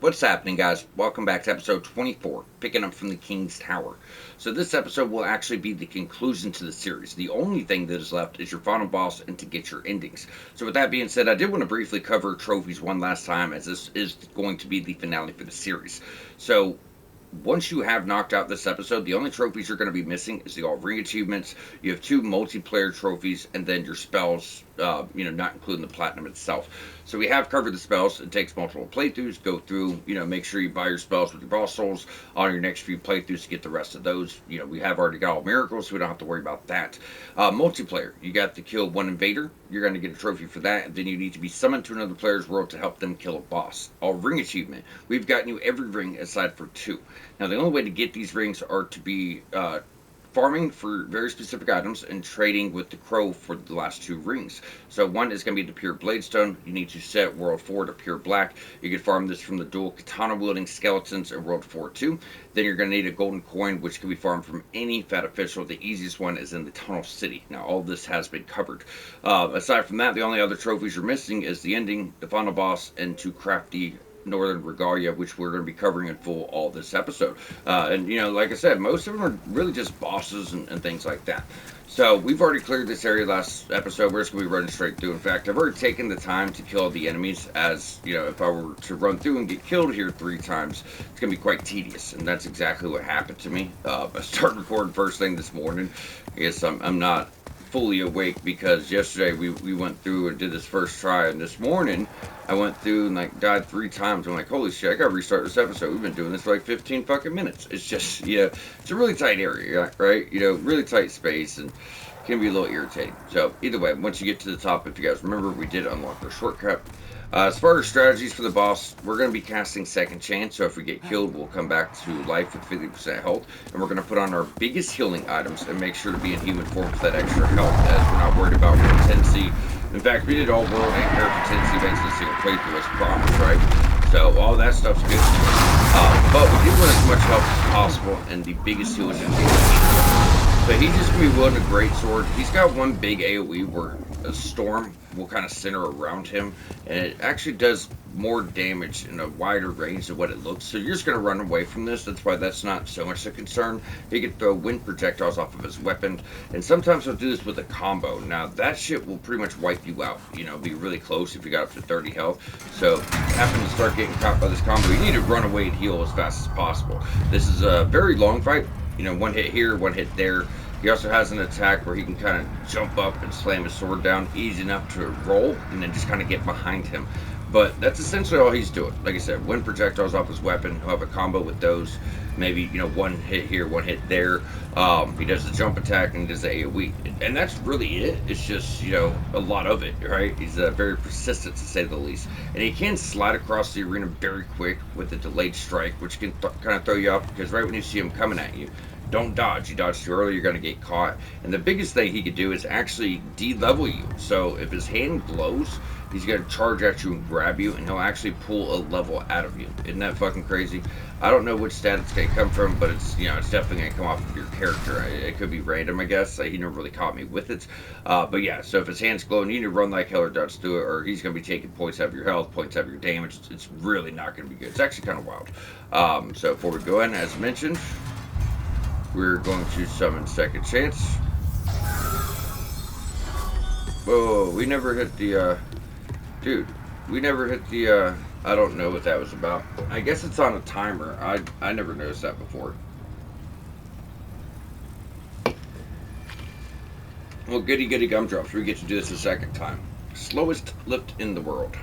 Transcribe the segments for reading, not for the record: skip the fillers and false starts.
What's happening, guys? Welcome back to episode 24, picking up from the King's Tower. So this episode will actually be the conclusion to the series. The only thing that is left is your final boss and to get your endings. So with that being said, I did want to briefly cover trophies one last time, as this is going to be the finale for the series. So once you have knocked out this episode, the only trophies you're going to be missing is the all ring achievements. You have 2 multiplayer trophies, and then your spells, not including the platinum itself. So we have covered the spells. It takes multiple playthroughs. Go through, make sure you buy your spells with your boss souls on your next few playthroughs to get the rest of those. We have already got all miracles, so we don't have to worry about that. Multiplayer, you got to kill 1 invader. You're going to get a trophy for that, and then you need to be summoned to another player's world to help them kill a boss. All ring achievement, we've gotten you every ring aside for 2. Now, the only way to get these rings are to be farming for very specific items and trading with the crow for the last 2 rings. So one is going to be the pure bladestone. You need to set world 4 to pure black. You can farm this from the dual katana wielding skeletons in world 4 too. Then you're going to need a golden coin, which can be farmed from any fat official. The easiest one is in the tunnel city. Now, all this has been covered. Aside from that, the only other trophies you're missing is the ending, the final boss, and 2 crafty Northern Regalia, which we're going to be covering in full all this episode. Like I said, most of them are really just bosses and things like that. So we've already cleared this area last episode. We're just going to be running straight through. In fact, I've already taken the time to kill the enemies, as, if I were to run through and get killed here 3 times, it's going to be quite tedious. And that's exactly what happened to me. I started recording first thing this morning. I guess I'm not fully awake because yesterday we went through and did this first try, and this morning I went through and died 3 times. I'm like, holy shit, I gotta restart this episode. We've been doing this for 15 fucking minutes. It's just, it's a really tight area, right? Really tight space, and can be a little irritating. So either way, once you get to the top, if you guys remember, we did unlock our shortcut. As far as strategies for the boss, we're going to be casting Second Chance, so if we get killed, we'll come back to life with 50% health, and we're going to put on our biggest healing items and make sure to be in human form for that extra health, as we're not worried about world tendency. In fact, we did all world and character tendency events in a single playthrough as promised, right? So all that stuff's good. But we do want as much health as possible, and the biggest heal is going to be but he's just going to be wielding a great sword. He's got one big AoE where a storm will kind of center around him, and it actually does more damage in a wider range than what it looks. So you're just going to run away from this. That's why that's not so much a concern. He can throw wind projectiles off of his weapon, and sometimes he'll do this with a combo. Now, that shit will pretty much wipe you out. Be really close if you got up to 30 health. So if you happen to start getting caught by this combo, you need to run away and heal as fast as possible. This is a very long fight. 1 hit here, 1 hit there. He also has an attack where he can kind of jump up and slam his sword down easy enough to roll and then just kind of get behind him. But that's essentially all he's doing. Like I said, wind projectiles off his weapon. He'll have a combo with those. Maybe, 1 hit here, 1 hit there. He does the jump attack and does the AoE. And that's really it. It's just, a lot of it, right? He's very persistent, to say the least. And he can slide across the arena very quick with a delayed strike, which can kind of throw you off, because right when you see him coming at you, don't dodge. You dodge too early, you're going to get caught. And the biggest thing he could do is actually de-level you. So if his hand glows, he's going to charge at you and grab you, and he'll actually pull a level out of you. Isn't that fucking crazy? I don't know which stat it's going to come from, but it's, it's definitely going to come off of your character. It could be random, I guess. He never really caught me with it. But yeah, so if his hand's glowing, you need to run like hell or dodge through it, or he's going to be taking points out of your health, points out of your damage. It's really not going to be good. It's actually kind of wild. So before we go in, as mentioned, we're going to summon Second Chance. Whoa, we never hit the, dude, we never hit the, I don't know what that was about. I guess it's on a timer. I never noticed that before. Well, goody goody gumdrops. We get to do this a second time. Slowest lift in the world.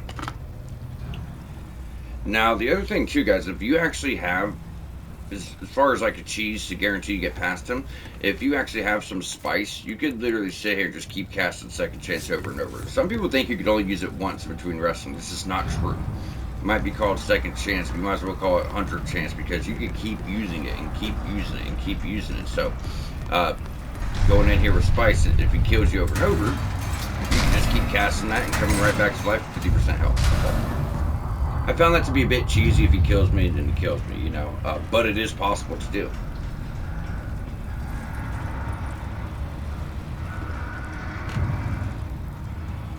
Now, the other thing too, guys, if you actually have, as far as like a cheese to guarantee you get past him, if you actually have some spice, you could literally sit here and just keep casting Second Chance over and over. Some people think you could only use it once between wrestling. This is not true. It might be called Second Chance. We might as well call it 100 Chance, because you can keep using it and keep using it and keep using it. So going in here with spice, if he kills you over and over, you can just keep casting that and coming right back to life with 50% health. I found that to be a bit cheesy. If he kills me, then he kills me, but it is possible to do.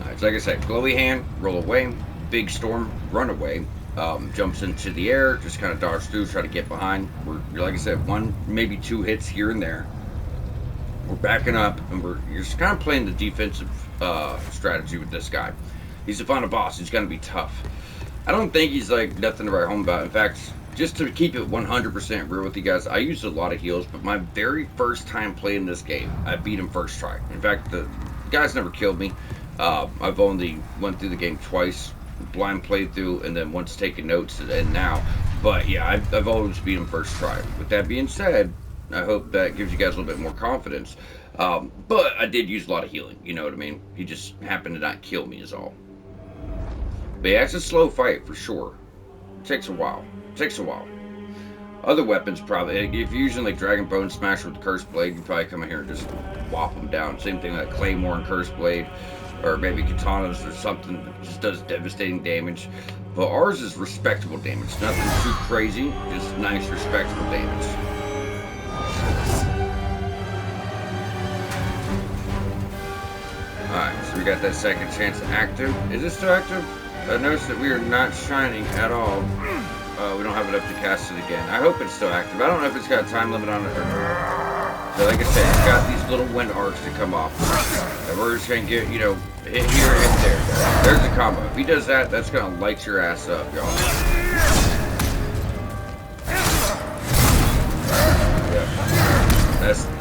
Alright, so like I said, glowy hand, roll away, big storm, run away, Jumps into the air, just kind of dodge through, try to get behind. We're, like I said, one, maybe two hits here and there. We're backing up, and you're just kind of playing the defensive strategy with this guy. He's the final boss. He's going to be tough. I don't think he's like nothing to write home about. In fact, just to keep it 100% real with you guys, I used a lot of heals, but my very first time playing this game, I beat him first try. In fact, the guy's never killed me. I've only went through the game twice, blind playthrough, and then once taking notes, and now. But yeah, I've always beat him first try. With that being said, I hope that gives you guys a little bit more confidence. But I did use a lot of healing, you know what I mean? He just happened to not kill me is all. But yeah, it's a slow fight for sure. It takes a while. Other weapons probably, if you're using like Dragon Bone Smash with the Cursed Blade, you probably come in here and just whop them down. Same thing like Claymore and Cursed Blade, or maybe Katanas or something that just does devastating damage. But ours is respectable damage. Nothing too crazy, just nice respectable damage. Alright, so we got that second chance active. Is it still active? I noticed that we are not shining at all. We don't have it up to cast it again. I hope it's still active. I don't know if it's got a time limit on it or not. So like I said, it's got these little wind arcs to come off. And we're just going to get, you know, hit here, hit there. There's the combo. If he does that, that's going to light your ass up, y'all. Yeah.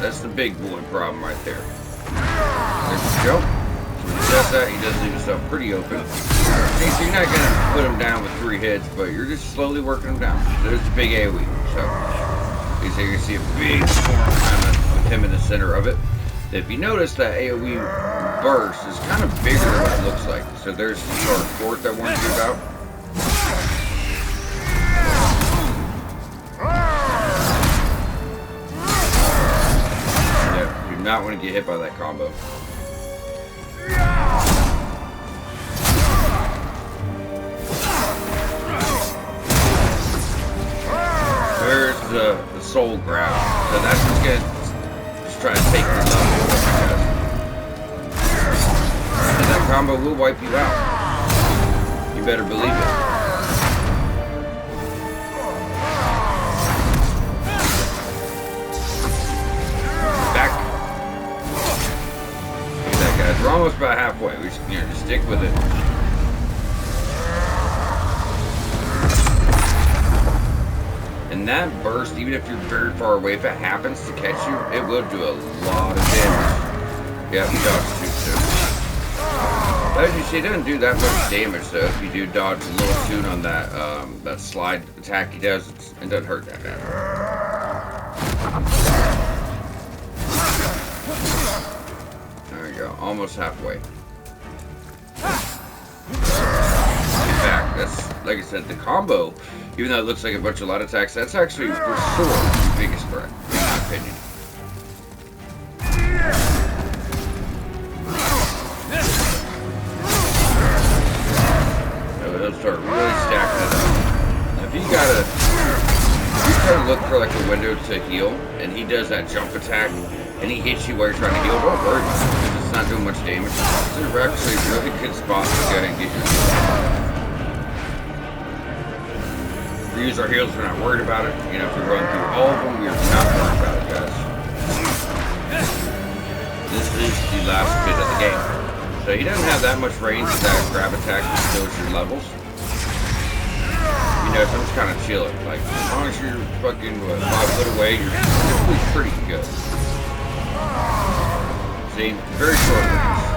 That's the big boy problem right there. There's the jump. So when he does that, he does leave himself pretty open. See, so you're not going to put him down with 3 hits, but you're just slowly working him down. There's the big AoE. So you can see a big storm kind of with him in the center of it. If you notice, that AoE burst is kind of bigger than what it looks like. So there's the charge force I warned you about. Yeah, you do not want to get hit by that combo. There's the soul grab. So that's what's gonna just try to take the level. And that combo will wipe you out. You better believe it. Back. Look at that, guys. We're almost about halfway. We just stick with it. And that burst, even if you're very far away, if it happens to catch you, it will do a lot of damage. Yeah, dodge too soon. But as you see, it doesn't do that much damage though. If you do dodge a little soon on that that slide attack he does, it doesn't hurt that bad. There we go, almost halfway. Back. That's, like I said, the combo, even though it looks like a bunch of light attacks, that's actually for sure the biggest threat, in my opinion. So he'll start really stacking it up. Now, if you try to look for like a window to heal, and he does that jump attack, and he hits you while you're trying to heal, don't worry about it, because it's not doing much damage. It's actually a really good spot to go ahead and get your heal. We use our heals, we're not worried about it. You know, if we run through all of them, we are not worried about it, guys. This is the last bit of the game. So he doesn't have that much range with that grab attack that kills your levels. You know, so I'm just kind of chilling. Like, as long as you're fucking 5 foot away, you're typically pretty good. See? Very short range.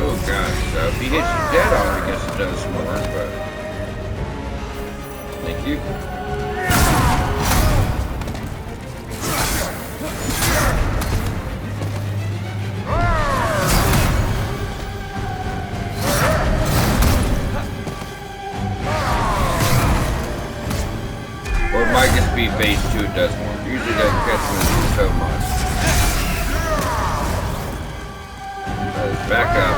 Oh gosh, so if he hits you dead on it, I guess it does more, but... Thank you. Or it might just be base 2, it does more. Usually doesn't catch me so much. Let's back up.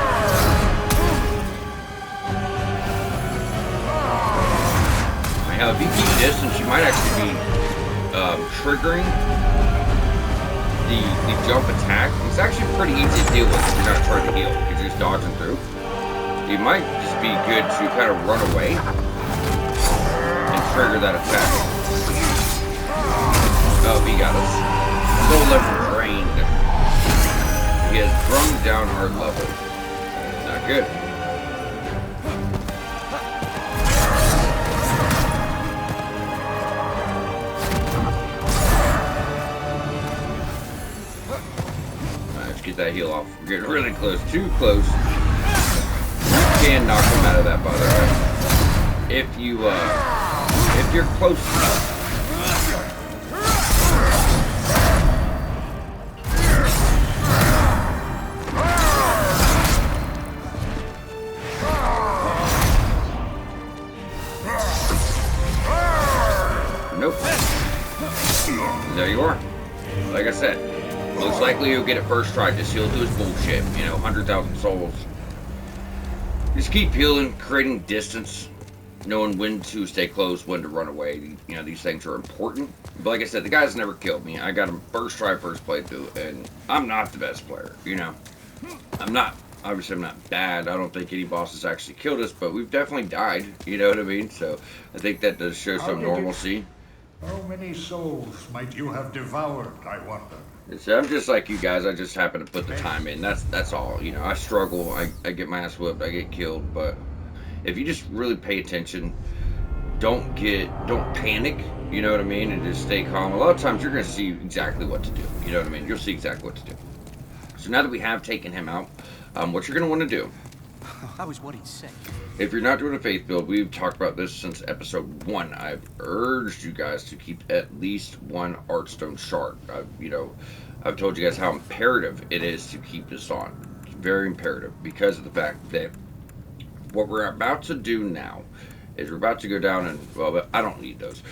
Now, if you keep distance, you might actually be triggering the jump attack. It's actually pretty easy to deal with if you're not trying to heal, because you're just dodging through. It might just be good to kind of run away and trigger that attack. Oh, he got us. Soul level drained. He has drummed down our level. Not good. Get that heal off. We're getting really close. Too close. You can knock him out of that, by the way. If you're close enough. Nope. There you are. Like I said. Most likely he'll get it first try, just he'll do his bullshit, 100,000 souls. Just keep healing, creating distance, knowing when to stay close, when to run away. These things are important. But like I said, the guy's never killed me. I got him first try, first playthrough, and I'm not the best player, I'm not, obviously I'm not bad. I don't think any bosses actually killed us, but we've definitely died, you know what I mean? So I think that does show some normalcy. How many souls might you have devoured, I wonder? So I'm just like you guys. I just happen to put the time in. That's all. I struggle. I get my ass whipped. I get killed. But if you just really pay attention, don't panic. You know what I mean, and just stay calm. A lot of times you're gonna see exactly what to do. You know what I mean. You'll see exactly what to do. So now that we have taken him out, what you're gonna want to do. I was what he'd say. If you're not doing a faith build, we've talked about this since episode 1. I've urged you guys to keep at least one Artstone shard. I've told you guys how imperative it is to keep this on. It's very imperative because of the fact that what we're about to do now is we're about to go down and, well, I don't need those.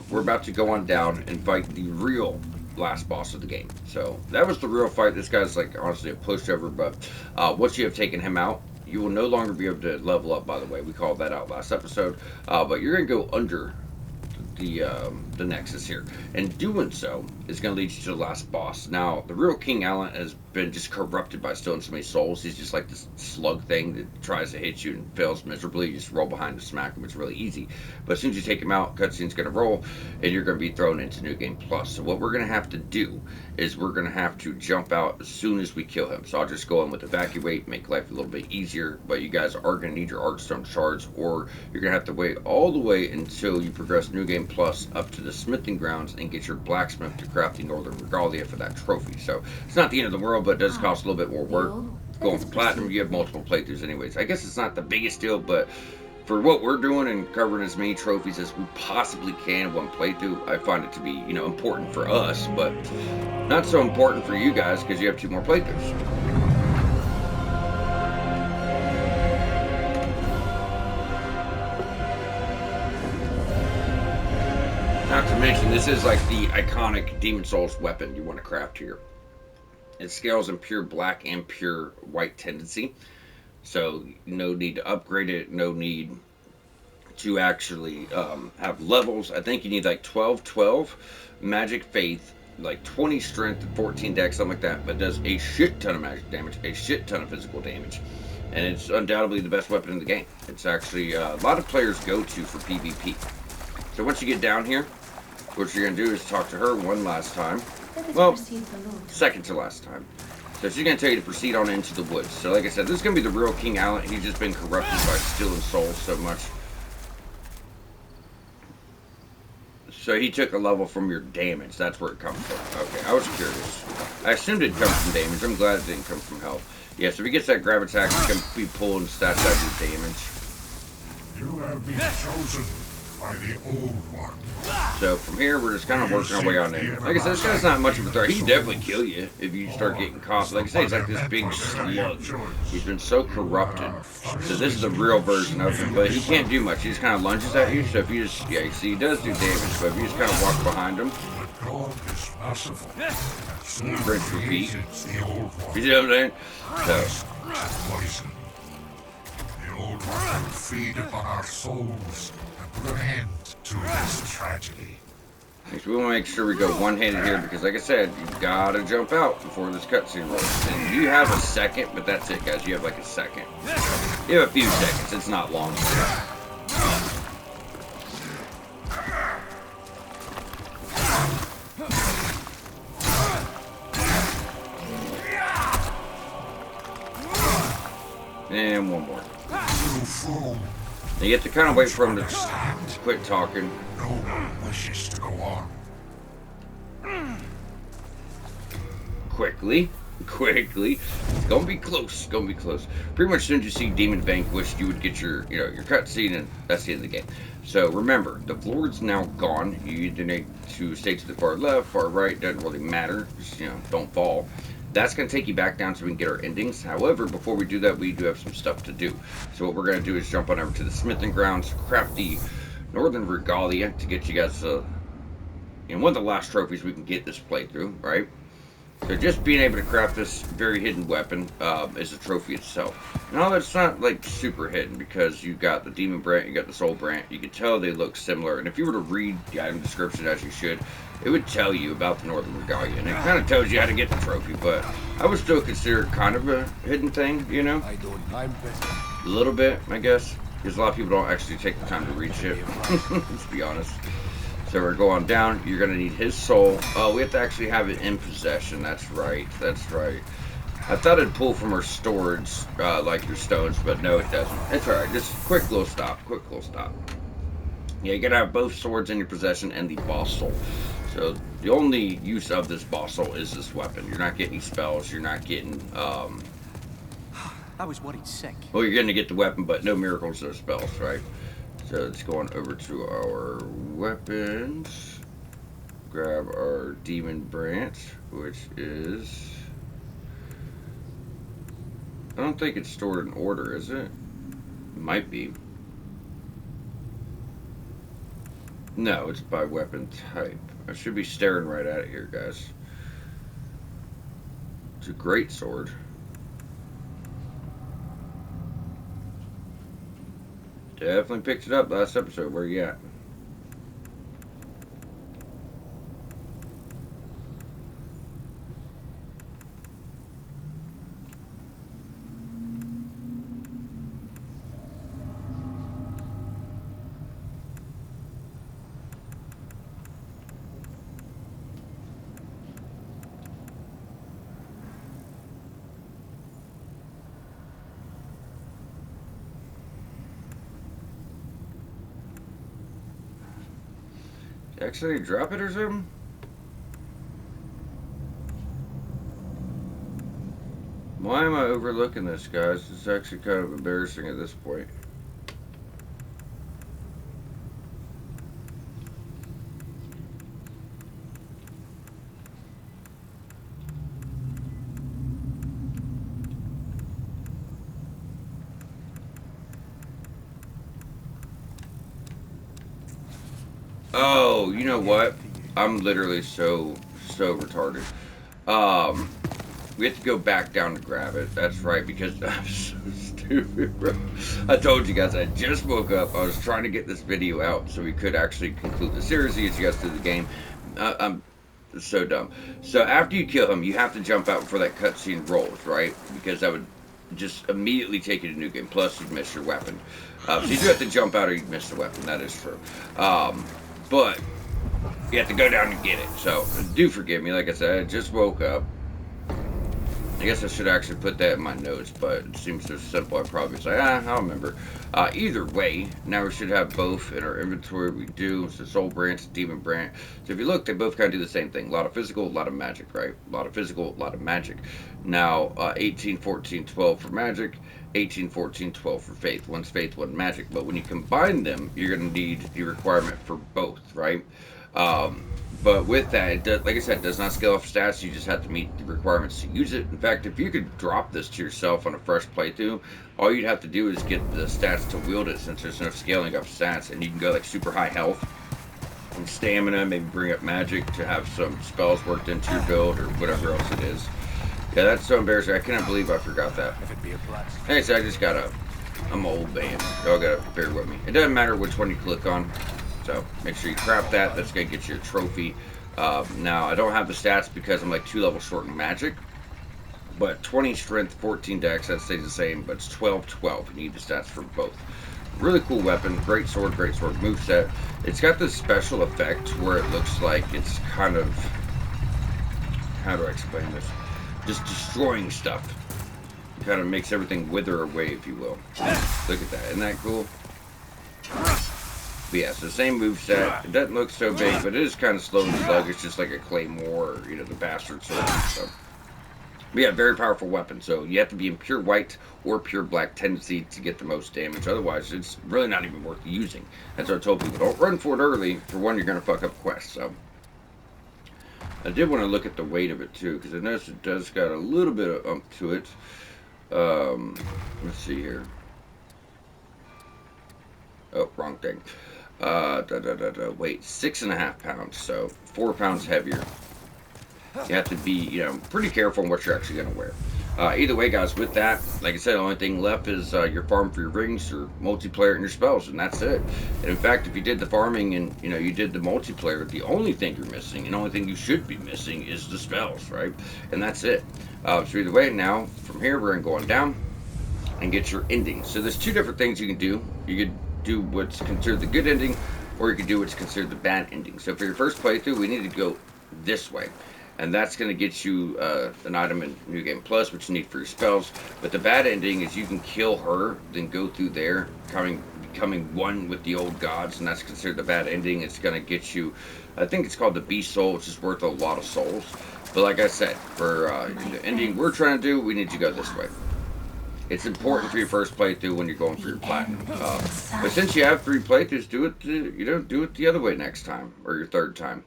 We're about to go on down and fight the real last boss of the game. So that was the real fight. This guy's like honestly a pushover, but once you have taken him out, you will no longer be able to level up, by the way. We called that out last episode. But you're going to go under the Nexus here. And doing so is going to lead you to the last boss. Now, the real King Allant has been just corrupted by stealing so many souls. He's just like this slug thing that tries to hit you and fails miserably. You just roll behind and smack him. It's really easy. But as soon as you take him out, cutscene's going to roll, and you're going to be thrown into New Game Plus. So what we're going to have to do is we're going to have to jump out as soon as we kill him. So I'll just go in with Evacuate, make life a little bit easier. But you guys are going to need your Artstone shards, or you're going to have to wait all the way until you progress New Game Plus up to the smithing grounds and get your blacksmith to craft the Northern Regalia for that trophy. So it's not the end of the world, but it does cost a little bit more work. Going for platinum, you have multiple playthroughs anyways. I guess it's not the biggest deal, but for what we're doing and covering as many trophies as we possibly can in one playthrough, I find it to be, important for us, but not so important for you guys because you have 2 more playthroughs. Not to mention, this is like the iconic Demon Souls weapon you want to craft here. It scales in pure black and pure white tendency. So no need to upgrade it, no need to actually have levels. I think you need like 12 magic faith, like 20 strength, and 14 dex, something like that. But it does a shit ton of magic damage, a shit ton of physical damage. And it's undoubtedly the best weapon in the game. It's actually a lot of players go to for PvP. So once you get down here, what you're going to do is talk to her one last time. Well, second to last time. So she's going to tell you to proceed on into the woods. So like I said, this is going to be the real King Allant. He's just been corrupted by stealing souls so much. So he took a level from your damage. That's where it comes from. Okay, I was curious. I assumed it comes from damage. I'm glad it didn't come from health. Yeah, so if he gets that grab attack, he's going to be pulling stats out of your damage. You have been chosen by the Old One. So from here, we're just kind of working our way on in. Like I said, this guy's not much of a threat. He can definitely kill you if you start getting caught. Like I say, he's like this big slug. He's been so corrupted. So this is the real version of him, but he can't do much. He just kind of lunges at you. So if you just, yeah, you see, he does do damage, but if you just kind of walk behind him, rinse, repeat. You see what I'm saying? So. The Old One will feed upon our souls and put an end to this tragedy. So we want to make sure we go one-handed here because, like I said, you've got to jump out before this cutscene rolls. And you have a second, but that's it, guys. You have like a second. You have a few seconds. It's not long. And one more. You have to kind of wait for him to quit talking. No one wishes to go on. Quickly. It's gonna be close. Pretty much as soon as you see Demon Vanquished, you would get your, your cutscene, and that's the end of the game. So remember, the floor's now gone. You either need to stay to the far left, far right, doesn't really matter. Just, don't fall. That's going to take you back down so we can get our endings. However, before we do that, we do have some stuff to do. So what we're going to do is jump on over to the smithing grounds, craft the Northern Regalia to get you guys one of the last trophies we can get this playthrough, right? So just being able to craft this very hidden weapon is a trophy itself. Now that's not like super hidden because you got the Demon Brant, you got the Soul Brant. You can tell they look similar, and if you were to read the item description as you should, it would tell you about the Northern Regalia, and it kind of tells you how to get the trophy. But I would still consider it kind of a hidden thing, I'm better. a little bit, I guess, because a lot of people don't actually take the time to read shit. Let's be honest. So we're going down. You're going to need his soul. Oh, we have to actually have it in possession. That's right. I thought it'd pull from our storage, like your stones, but no, it doesn't. It's alright. Just quick little stop. Yeah, you got to have both swords in your possession and the boss soul. So the only use of this boss soul is this weapon. You're not getting any spells. You're not getting, I was worried sick. well, you're going to get the weapon, but no miracles, no spells, right? So let's go on over to our weapons. Grab our Demon Brant, which is... I don't think it's stored in order, is it? It might be. No, it's by weapon type. I should be staring right at it here, guys. It's a great sword. Definitely picked it up last episode. Where you at? Actually drop it or something? Why am I overlooking this, guys? It's actually kind of embarrassing at this point. Oh, you know what? I'm literally so retarded. We have to go back down to grab it. That's right, because I'm so stupid, bro. I told you guys, I just woke up. I was trying to get this video out so we could actually conclude the series, get you guys through the game. I'm so dumb. So after you kill him, you have to jump out before that cutscene rolls, right? Because that would just immediately take you to new game. Plus, you'd miss your weapon. So you do have to jump out or you'd miss the weapon. That is true. But you have to go down and get it. So do forgive me. Like I said, I just woke up. I guess I should actually put that in my notes, but it seems so simple. I probably say, I'll remember. Either way, now we should have both in our inventory. We do. So Soul Brant, Demon Brant. So if you look, they both kind of do the same thing. A lot of physical, a lot of magic, right? A lot of physical, a lot of magic. Now, 18, 14, 12 for magic. 18, 14, 12 for faith. One's faith, one magic. But when you combine them, you're going to need the requirement for both, right? But with that, it does, like I said, it does not scale off stats. You just have to meet the requirements to use it. In fact, if you could drop this to yourself on a fresh playthrough, all you'd have to do is get the stats to wield it, since there's no scaling up stats, and you can go like super high health and stamina, maybe bring up magic to have some spells worked into your build or whatever else it is. Yeah, that's so embarrassing. I cannot believe I forgot that. If it be a blast. Hey, so I just got I'm old man. Y'all gotta bear with me. It doesn't matter which one you click on. So make sure you craft that. That's going to get you a trophy. Now, I don't have the stats because I'm like 2 levels short in magic. But 20 strength, 14 dex, that stays the same, but it's 12-12. You need the stats for both. Really cool weapon, great sword moveset. It's got this special effect where it looks like it's kind of, how do I explain this? Just destroying stuff. Kind of makes everything wither away, if you will. Look at that, isn't that cool? But yeah, so same moveset. It doesn't look so big, but it is kind of slow and sluggish, just like a claymore or, the bastard sword. So. But yeah, very powerful weapon. So you have to be in pure white or pure black tendency to get the most damage. Otherwise, it's really not even worth using. That's what I told people. Don't run for it early. For one, you're going to fuck up quests. So I did want to look at the weight of it too, because I noticed it does got a little bit of ump to it. Let's see here. Oh, wrong thing. Weight 6.5 pounds, so 4 pounds heavier. You have to be, pretty careful on what you're actually going to wear. Either way, guys, with that, like I said, the only thing left is your farm for your rings, your multiplayer, and your spells, and that's it. And in fact, if you did the farming and, you did the multiplayer, the only thing you're missing, and the only thing you should be missing is the spells, right? And that's it. So either way, now, from here, we're going down and get your ending. So there's two different things you can do. You could do what's considered the good ending, or you could do what's considered the bad ending. So for your first playthrough, we need to go this way. And that's going to get you an item in New Game Plus, which you need for your spells. But the bad ending is you can kill her, then go through there, becoming one with the old gods, and that's considered the bad ending. It's going to get you, I think it's called the Beast Soul, which is worth a lot of souls. But like I said, for the ending we're trying to do, we need to go this way. It's important for your first playthrough when you're going for your platinum. But since you have 3 playthroughs, do it the other way next time, or your third time.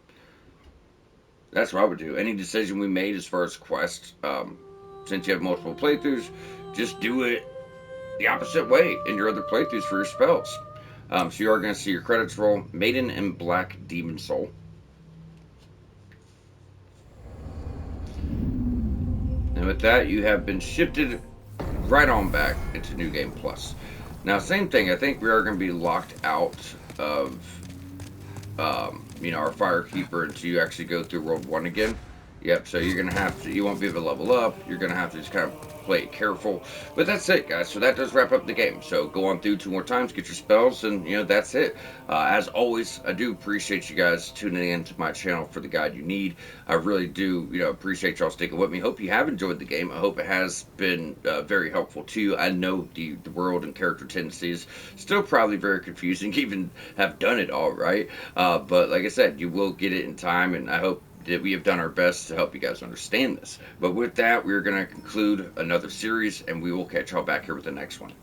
That's what I would do. Any decision we made as far as quests, since you have multiple playthroughs, just do it the opposite way in your other playthroughs for your spells. So you are going to see your credits roll. Maiden in Black Demon Soul. And with that, you have been shifted right on back into New Game Plus. Now, same thing. I think we are going to be locked out of our Firekeeper until you actually go through World 1 again. Yep, so you're going to have to, you won't be able to level up. You're going to have to just kind of play it careful. But that's it, guys. So that does wrap up the game. So go on through 2 more times, get your spells, and, that's it. As always, I do appreciate you guys tuning in to my channel for the guide you need. I really do, appreciate y'all sticking with me. Hope you have enjoyed the game. I hope it has been very helpful to you. I know the world and character tendencies still probably very confusing, even have done it all right. But like I said, you will get it in time, and I hope that we have done our best to help you guys understand this. But with that, we're going to conclude another series, and we will catch y'all back here with the next one.